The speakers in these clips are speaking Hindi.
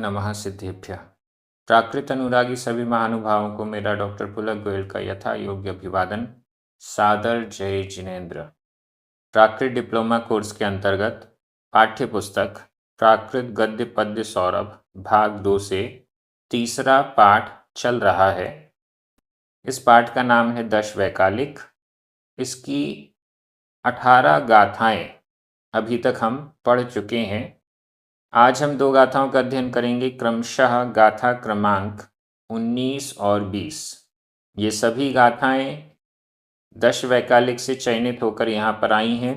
नमः सिद्धेभ्यः। प्राकृत अनुरागी सभी महानुभावों को मेरा डॉक्टर पुलक गोयल का यथा योग्य अभिवादन। सादर जय जिनेन्द्र। प्राकृत डिप्लोमा कोर्स के अंतर्गत पाठ्य पुस्तक प्राकृत गद्य पद्य सौरभ भाग 2 से तीसरा पाठ चल रहा है। इस पाठ का नाम है दश वैकालिक। इसकी 18 गाथाएं अभी तक हम पढ़ चुके हैं। आज हम 2 गाथाओं का अध्ययन करेंगे, क्रमशः गाथा क्रमांक 19 और 20। ये सभी गाथाएं दश वैकालिक से चयनित होकर यहाँ पर आई हैं।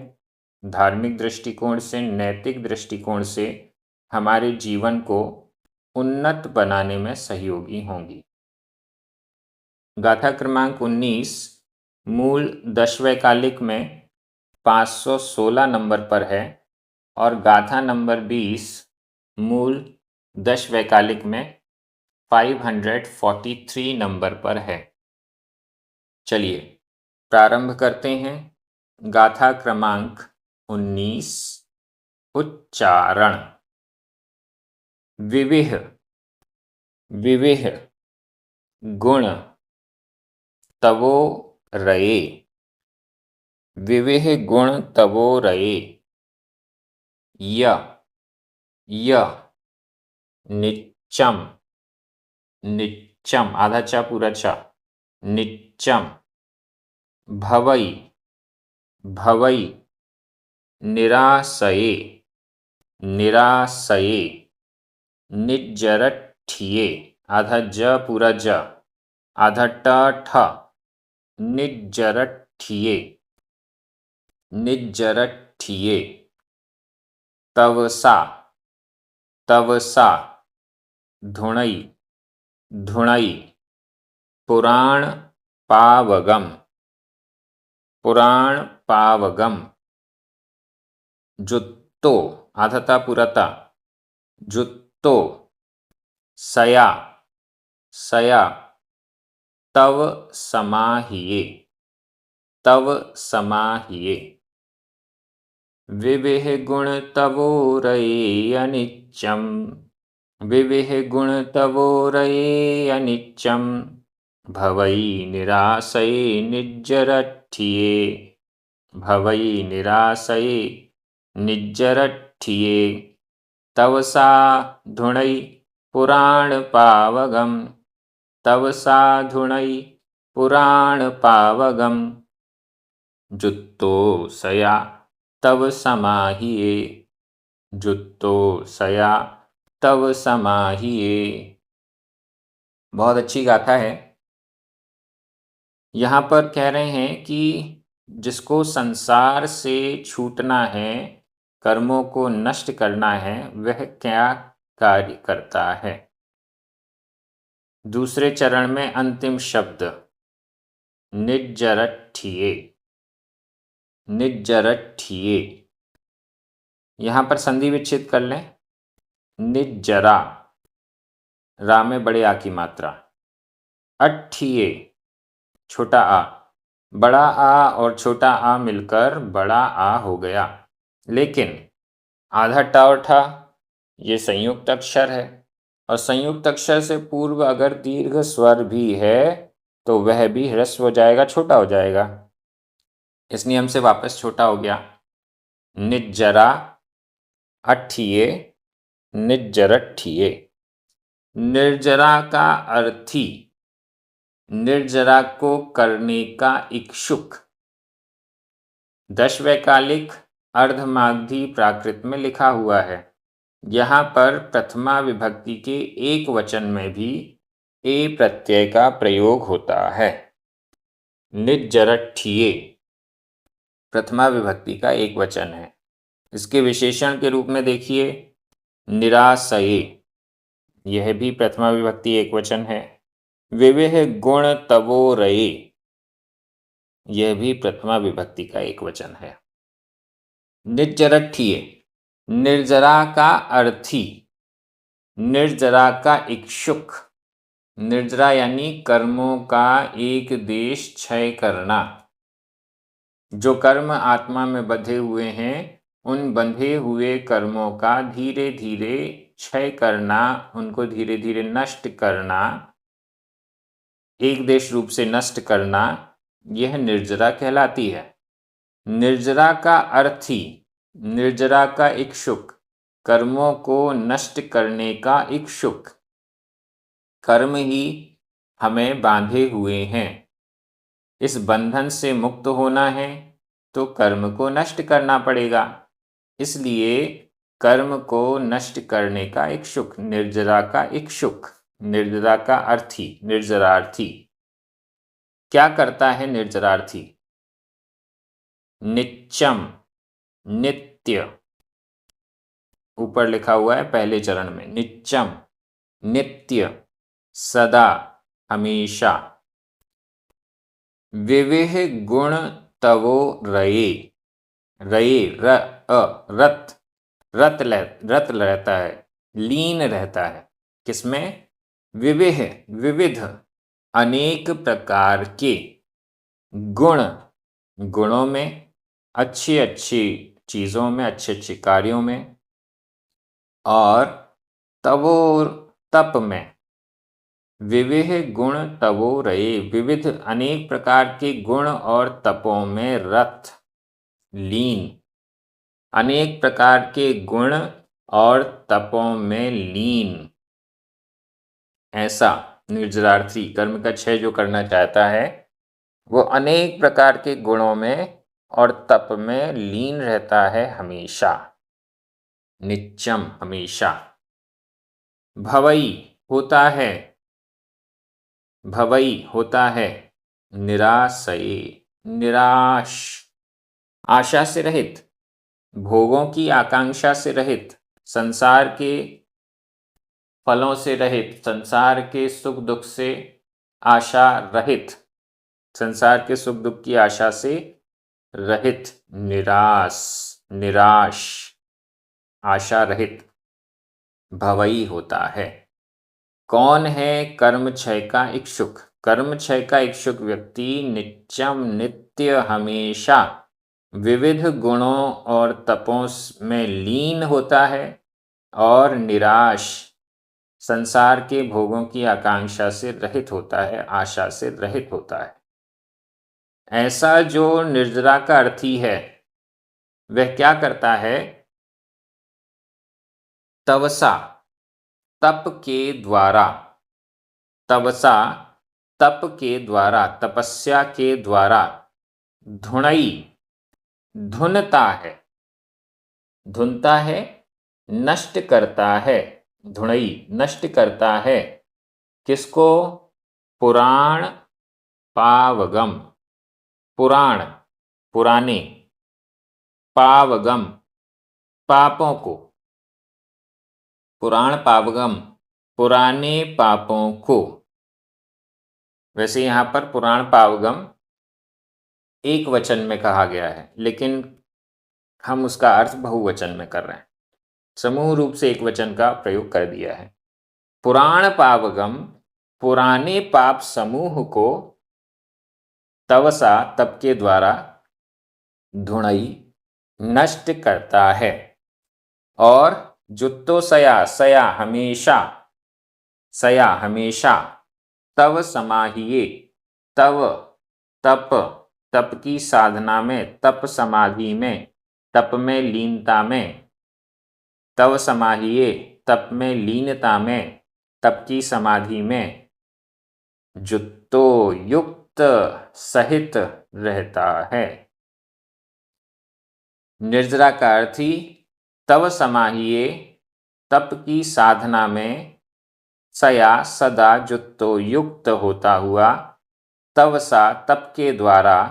धार्मिक दृष्टिकोण से, नैतिक दृष्टिकोण से हमारे जीवन को उन्नत बनाने में सहयोगी होंगी। गाथा क्रमांक 19 मूल दश वैकालिक में 516 नंबर पर है और गाथा नंबर 20 मूल दश वैकालिक में 543 नंबर पर है। चलिए प्रारंभ करते हैं। गाथा क्रमांक 19। उच्चारण। विविह विविह गुण तवो रये। विविह गुण तवो रये। य निच्चम निच्चम आधा चा पूरा चा निच्चम। भवई भवई निरासये निरासये। निज्जरठिये आधा ज पूरा ज आधा ट ठ निज्जरठिये निज्जरठिये। तवसा तवसा धुणई धुणई। पुराण पावगम पुराण पावगम। जुत्तो आधता पुरता जुत्तो। सया सया। तव समाहिये तव समाहिये। विविह गुण तवो रये अनिच्चम विविह गुण तवो रये अनिच्चम। भवई निरासये निज्जरठिये भवई निरासये निज्जरठिये। तवसा धुणई पुराण पावगम तवसा धुणई पुराण पावगम। जुत्तो सया तव समाहिये जुत्तो सया तव समाहिये। बहुत अच्छी गाथा है। यहाँ पर कह रहे हैं कि जिसको संसार से छूटना है, कर्मों को नष्ट करना है, वह क्या कार्य करता है। दूसरे चरण में अंतिम शब्द निज्जरठिये निज्जरठिये। यहाँ पर संधि विच्छेद कर लें। निज्जरा रा में बड़े आ की मात्रा। अठिये छोटा आ। बड़ा आ और छोटा आ मिलकर बड़ा आ हो गया, लेकिन आधा टा और ठा ये संयुक्त अक्षर है और संयुक्त अक्षर से पूर्व अगर दीर्घ स्वर भी है तो वह भी ह्रस्व हो जाएगा, छोटा हो जाएगा। इस नियम से वापस छोटा हो गया। निज्जरा अठिये निज्जरठिये। निर्जरा का अर्थी, निर्जरा को करने का इच्छुक। दश वैकालिक अर्धमागधी प्राकृत में लिखा हुआ है। यहाँ पर प्रथमा विभक्ति के एक वचन में भी ए प्रत्यय का प्रयोग होता है। निज्जरठिये प्रथमा विभक्ति का एक वचन है। इसके विशेषण के रूप में देखिए निरासये, यह भी प्रथमा विभक्ति एक वचन है। विविह गुण तवो रये, यह भी प्रथमा विभक्ति का एक वचन है। निज्जरठिये निर्जरा का अर्थी, निर्जरा का इच्छुक। निर्जरा यानी कर्मों का एक देश क्षय करना। जो कर्म आत्मा में बंधे हुए हैं, उन बंधे हुए कर्मों का धीरे धीरे क्षय करना, उनको धीरे धीरे नष्ट करना, एक देश रूप से नष्ट करना, यह निर्जरा कहलाती है। निर्जरा का अर्थी, निर्जरा का इच्छुक, कर्मों को नष्ट करने का इच्छुक। कर्म ही हमें बांधे हुए हैं, इस बंधन से मुक्त होना है तो कर्म को नष्ट करना पड़ेगा। इसलिए कर्म को नष्ट करने का इच्छुक, निर्जरा का इच्छुक, निर्जरा का अर्थी, निर्जरार्थी। क्या करता है निर्जरार्थी? नित्यम, नित्य, ऊपर लिखा हुआ है पहले चरण में, नित्यम, नित्य, सदा, हमेशा। विविह गुण तवो रये, रये रत, रत रहता है, लीन रहता है। किसमें? विविह, विविध, अनेक प्रकार के, गुण, गुणों में, अच्छी अच्छी चीज़ों में, अच्छे अच्छे कार्यों में, और तवो, तप में। विविध गुण तवो रये, विविध अनेक प्रकार के गुण और तपों में रत, लीन, अनेक प्रकार के गुण और तपों में लीन। ऐसा निर्जरार्थी, कर्म का क्षय जो करना चाहता है, वो अनेक प्रकार के गुणों में और तप में लीन रहता है हमेशा, नित्यम, हमेशा। भवई होता है, भवई होता है निराशये, निराश, आशा से रहित, भोगों की आकांक्षा से रहित, संसार के फलों से रहित, संसार के सुख दुख से आशा रहित, संसार के सुख दुख की आशा से रहित, निराश, निराश, आशा रहित भवई होता है। कौन है कर्म क्षय का इच्छुक? कर्म क्षय का इच्छुक व्यक्ति नित्यम, नित्य, हमेशा विविध गुणों और तपों में लीन होता है और निराश, संसार के भोगों की आकांक्षा से रहित होता है, आशा से रहित होता है। ऐसा जो निर्जरा का अर्थी है, वह क्या करता है? तवसा, तप के द्वारा, तवसा, तप के द्वारा, तपस्या के द्वारा, धुनई, धुनता है, धुनता है, नष्ट करता है, धुनई, नष्ट करता है। किसको? पुराण पावगम, पुराण, पुराने, पावगम, पापों को, पुराण पावगम, पुराने पापों को। वैसे यहाँ पर पुराण पावगम एक वचन में कहा गया है, लेकिन हम उसका अर्थ बहुवचन में कर रहे हैं, समूह रूप से एक वचन का प्रयोग कर दिया है। पुराण पावगम, पुराने पाप समूह को तवसा, तप के द्वारा, धुणई, नष्ट करता है। और जुत्तो सया, सया हमेशा, सया हमेशा, तव समाहिए, तव, तप, तप की साधना में, तप समाधि में, तप में लीनता में, तव समाहिए, तप में लीनता में, तप की समाधि में, जुत्तो, युक्त, सहित रहता है। निर्जरा का अर्थी तव समाहिए, तप की साधना में, सया, सदा, जुत्तो, युक्त होता हुआ, तवसा, तप के द्वारा,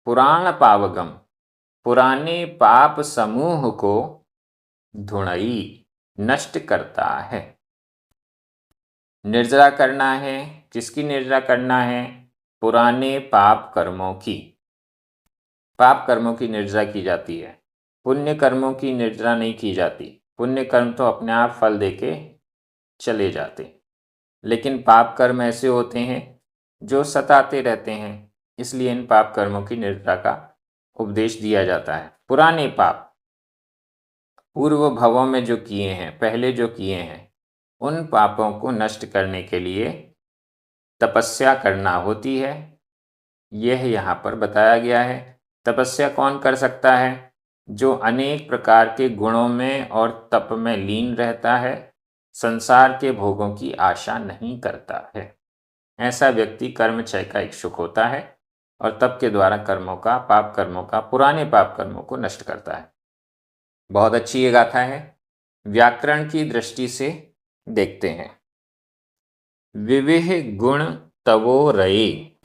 पुराण पावगम, पुराने पाप समूह को, धुणई, नष्ट करता है। निर्जरा करना है, किसकी निर्जरा करना है? पुराने पाप कर्मों की। पाप कर्मों की निर्जरा की जाती है, पुण्य कर्मों की निर्जरा नहीं की जाती। पुण्य कर्म तो अपने आप फल देके चले जाते, लेकिन पाप कर्म ऐसे होते हैं जो सताते रहते हैं, इसलिए इन पाप कर्मों की निर्जरा का उपदेश दिया जाता है। पुराने पाप, पूर्व भवों में जो किए हैं, पहले जो किए हैं, उन पापों को नष्ट करने के लिए तपस्या करना होती है। यह यहाँ पर बताया गया है। तपस्या कौन कर सकता है? जो अनेक प्रकार के गुणों में और तप में लीन रहता है, संसार के भोगों की आशा नहीं करता है। ऐसा व्यक्ति कर्म क्षय का इच्छुक होता है और तप के द्वारा पाप कर्मों का, पुराने पाप कर्मों को नष्ट करता है। बहुत अच्छी ये गाथा है। व्याकरण की दृष्टि से देखते हैं। विविह गुण तवो रये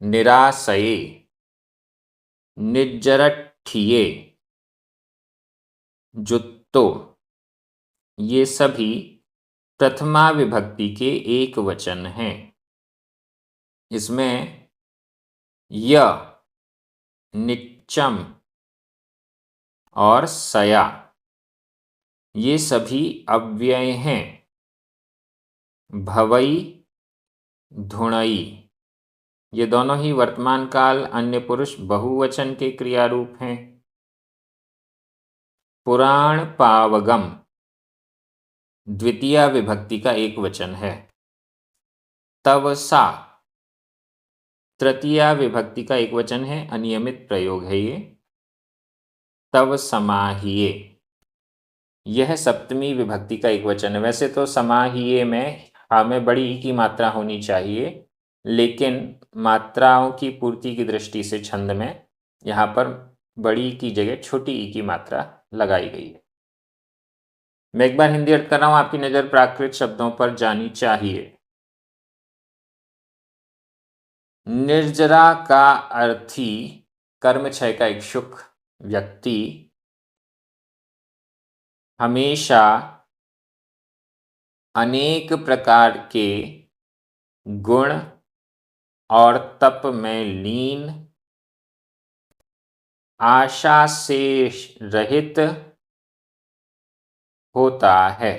निराशये निज्जरठिये जुत्तो, ये सभी प्रथमा विभक्ति के एक वचन हैं। इसमें य, निच्चम और सया, ये सभी अव्यय हैं। भवई, धुणई, ये दोनों ही वर्तमान काल अन्य पुरुष बहुवचन के क्रिया रूप हैं। पुराण पावगम द्वितीय विभक्ति का एक वचन है। तवसा तृतीया विभक्ति का एक वचन है, अनियमित प्रयोग है ये। तव समाहिये, यह सप्तमी विभक्ति का एक वचन है। वैसे तो समाहिये में हमें बड़ी ई की मात्रा होनी चाहिए, लेकिन मात्राओं की पूर्ति की दृष्टि से छंद में यहाँ पर बड़ी की जगह छोटी ई की मात्रा लगाई गई है। मैं एक बार हिंदी अर्थ कर रहा हूं, आपकी नजर प्राकृत शब्दों पर जानी चाहिए। निर्जरा का अर्थी कर्म क्षय का इच्छुक व्यक्ति हमेशा अनेक प्रकार के गुण और तप में लीन, आशा से रहित होता है।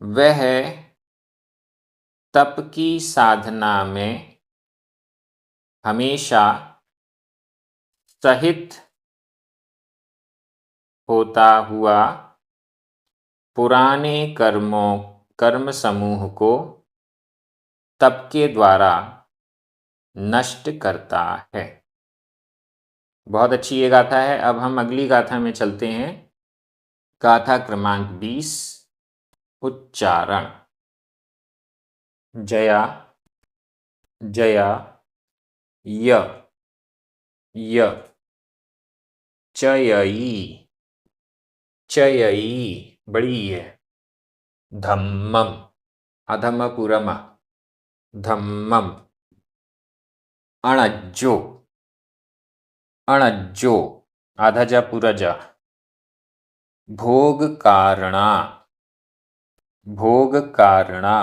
वह तप की साधना में हमेशा सहित होता हुआ पुराने कर्म समूह को तप के द्वारा नष्ट करता है। बहुत अच्छी ये गाथा है। अब हम अगली गाथा में चलते हैं। गाथा क्रमांक 20, उच्चारण। जया जया य य चयई चयई, बड़ी है। धम्मम, अधम पूरम, धम्मम। अणज्जो अणज्जो, आधा जा पूरा जा। भोग कारणा भोग कारणा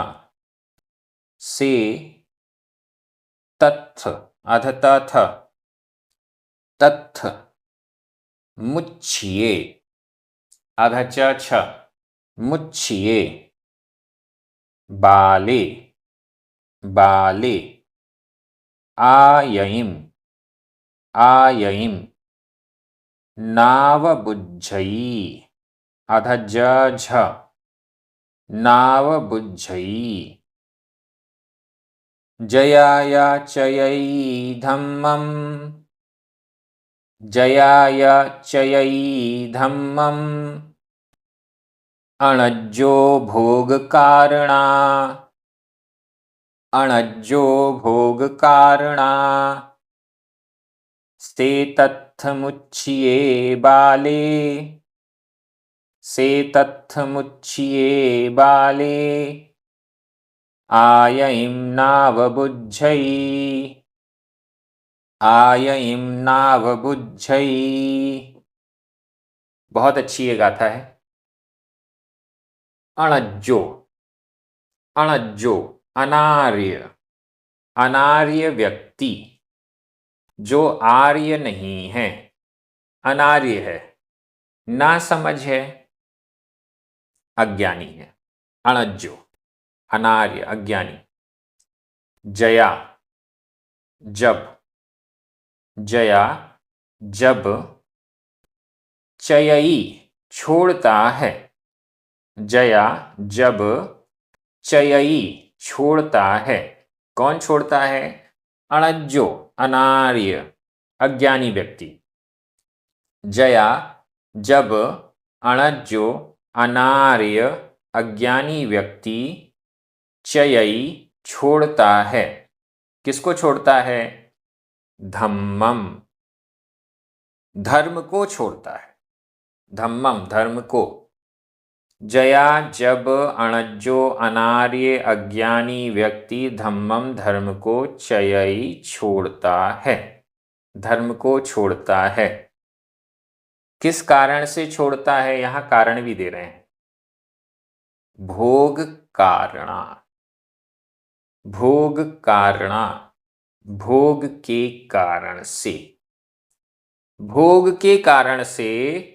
से तत्थ, आधा तथ, तत्थ मुच्छिए, आधा च छ, मुच्छिए। बाले बाले आयईम आयईम। नावबुज्झई, आधा ज झ, नावबुज्झई। जयाया चयई धम्मम जयाया चयई धम्मम। अणज्जो भोग कारणा अणज्जो भोग कारणा से तत्थ मुच्छिए बाले से तत्थ मुच्छिए बाले। आयईम नावबुज्झई आयईम नावबुज्झई। बहुत अच्छी ये गाथा है। अणज्जो अणज्जो, अनार्य अनार्य व्यक्ति, जो आर्य नहीं है, अनार्य है, ना समझ है, अज्ञानी है। अणज्जो, अनार्य, अज्ञानी। जया जब जया जब चयई छोड़ता है। जया जब चयई छोड़ता है। कौन छोड़ता है? अणज्जो अनार्य अज्ञानी व्यक्ति। जया जब अणज्जो अनार्य अज्ञानी व्यक्ति चयई छोड़ता है। किसको छोड़ता है? धम्मम धर्म को छोड़ता है। धम्मम धर्म को। जया जब अणज्जो अनार्य अज्ञानी व्यक्ति धम्मम धर्म को चयई छोड़ता है। धर्म को छोड़ता है। किस कारण से छोड़ता है? यहां कारण भी दे रहे हैं। भोग कारणा। भोग कारणा भोग के कारण से। भोग के कारण से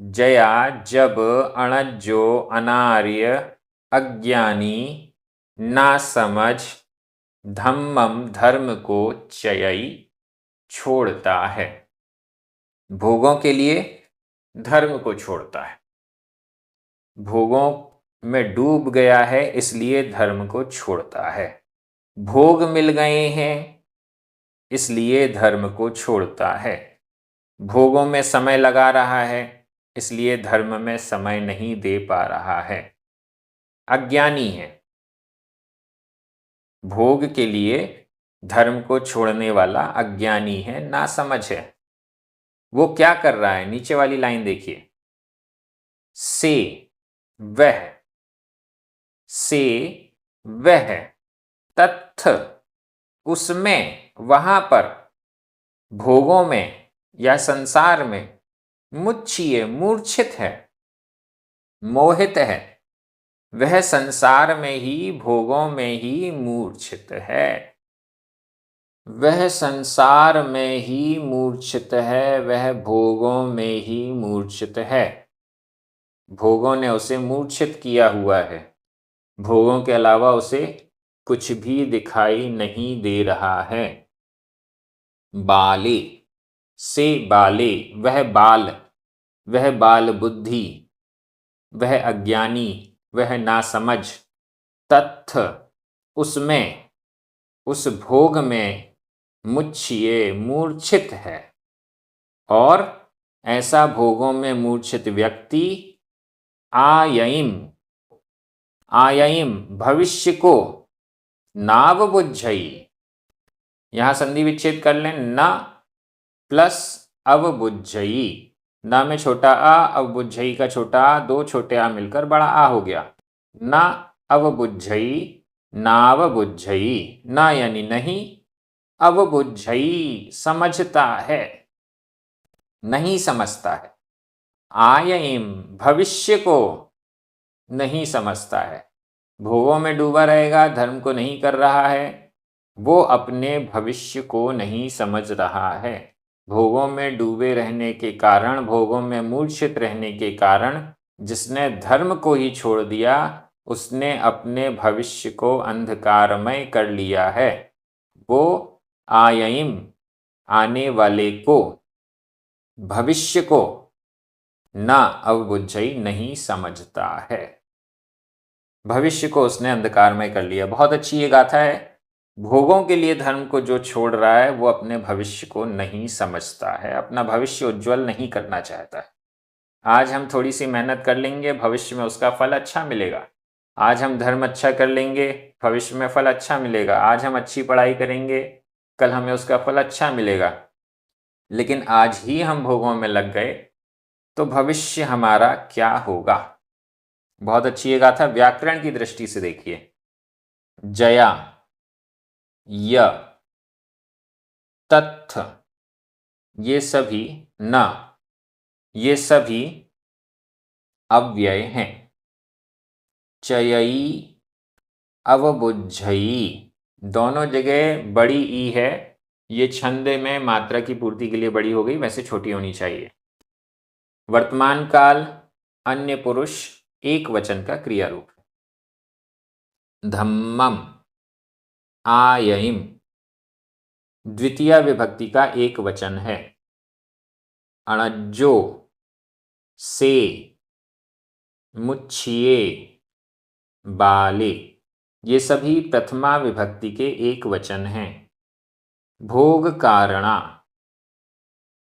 जया जब अणज्जो अनार्य अज्ञानी नासमझ धम्मम धर्म को चयई छोड़ता है। भोगों के लिए धर्म को छोड़ता है। भोगों में डूब गया है इसलिए धर्म को छोड़ता है। भोग मिल गए हैं इसलिए धर्म को छोड़ता है। भोगों में समय लगा रहा है इसलिए धर्म में समय नहीं दे पा रहा है। अज्ञानी है। भोग के लिए धर्म को छोड़ने वाला अज्ञानी है, नासमझ है। वो क्या कर रहा है? नीचे वाली लाइन देखिए। से वह, से वह, तत्थ उसमें, वहां पर, भोगों में या संसार में, मुच्चिए मूर्छित है, मोहित है। वह संसार में ही, भोगों में ही मूर्छित है। वह संसार में ही मूर्छित है, वह भोगों में ही मूर्छित है। भोगों ने उसे मूर्छित किया हुआ है। भोगों के अलावा उसे कुछ भी दिखाई नहीं दे रहा है। बाले से बाले, वह बाल, वह बाल बुद्धि, वह अज्ञानी, वह नासमझ। तत्थ उसमें, उस भोग में, मुच्चिए मूर्छित है। और ऐसा भोगों में मूर्छित व्यक्ति आयईम, आयईम भविष्य को, नावबुद्धि, यहां संधि विच्छेद कर लें। न प्लस अवबुद्धि। न में छोटा आ, अवबुद्धि का छोटा आ, दो छोटे आ मिलकर बड़ा आ हो गया। न अवबुद्धि नावबुद्धि। न यानी नहीं, अवबुद्धि समझता है, नहीं समझता है। आयईम भविष्य को नहीं समझता है। भोगों में डूबा रहेगा, धर्म को नहीं कर रहा है। वो अपने भविष्य को नहीं समझ रहा है। भोगों में डूबे रहने के कारण, भोगों में मूर्छित रहने के कारण जिसने धर्म को ही छोड़ दिया, उसने अपने भविष्य को अंधकारमय कर लिया है। वो आयईम आने वाले को, भविष्य को, ना अवबुद्धि नहीं समझता है। भविष्य को उसने अंधकारमय कर लिया। बहुत अच्छी ये गाथा है। भोगों के लिए धर्म को जो छोड़ रहा है वो अपने भविष्य को नहीं समझता है, अपना भविष्य उज्जवल नहीं करना चाहता है। आज हम थोड़ी सी मेहनत कर लेंगे, भविष्य में उसका फल अच्छा मिलेगा। आज हम धर्म अच्छा कर लेंगे, भविष्य में फल अच्छा मिलेगा। आज हम अच्छी पढ़ाई करेंगे, कल हमें उसका फल अच्छा मिलेगा। लेकिन आज ही हम भोगों में लग गए तो भविष्य हमारा क्या होगा? बहुत अच्छी ये गाथा। व्याकरण की दृष्टि से देखिए। जया, य, तत्थ, ये सभी, न, ये सभी अव्यय हैं। चयई, अवबुद्धि, दोनों जगह बड़ी ई है। ये छंद में मात्रा की पूर्ति के लिए बड़ी हो गई, वैसे छोटी होनी चाहिए। वर्तमान काल, अन्य पुरुष, एक वचन का क्रिया रूप। धम्मम, आयईम, द्वितीय विभक्ति का एक वचन है। अणज्जो, से, मुच्छिए, बाले, ये सभी प्रथमा विभक्ति के एक वचन हैं। भोग कारणा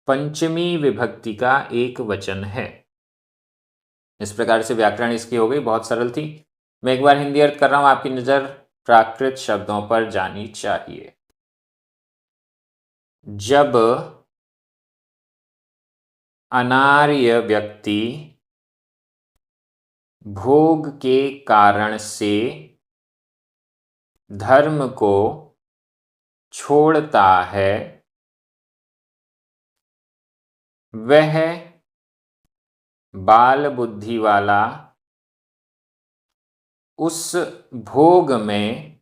पंचमी विभक्ति का एक वचन है। इस प्रकार से व्याकरण इसकी हो गई, बहुत सरल थी। मैं एक बार हिंदी अर्थ कर रहा हूं, आपकी नजर प्राकृत शब्दों पर जानी चाहिए। जब अनार्य व्यक्ति भोग के कारण से धर्म को छोड़ता है, वह बाल बुद्धि वाला उस भोग में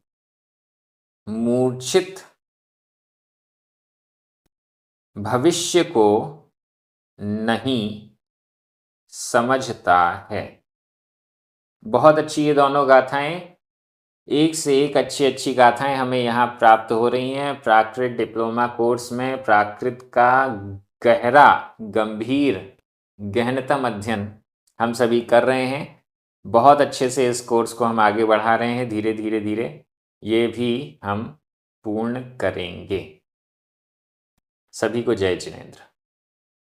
मूर्छित भविष्य को नहीं समझता है। बहुत अच्छी ये दोनों गाथाएं, एक से एक अच्छी अच्छी गाथाएं हमें यहाँ प्राप्त हो रही हैं। प्राकृत डिप्लोमा कोर्स में प्राकृत का गहरा, गंभीर, गहनतम अध्ययन हम सभी कर रहे हैं। बहुत अच्छे से इस कोर्स को हम आगे बढ़ा रहे हैं, धीरे धीरे धीरे ये भी हम पूर्ण करेंगे। सभी को जय जिनेंद्र।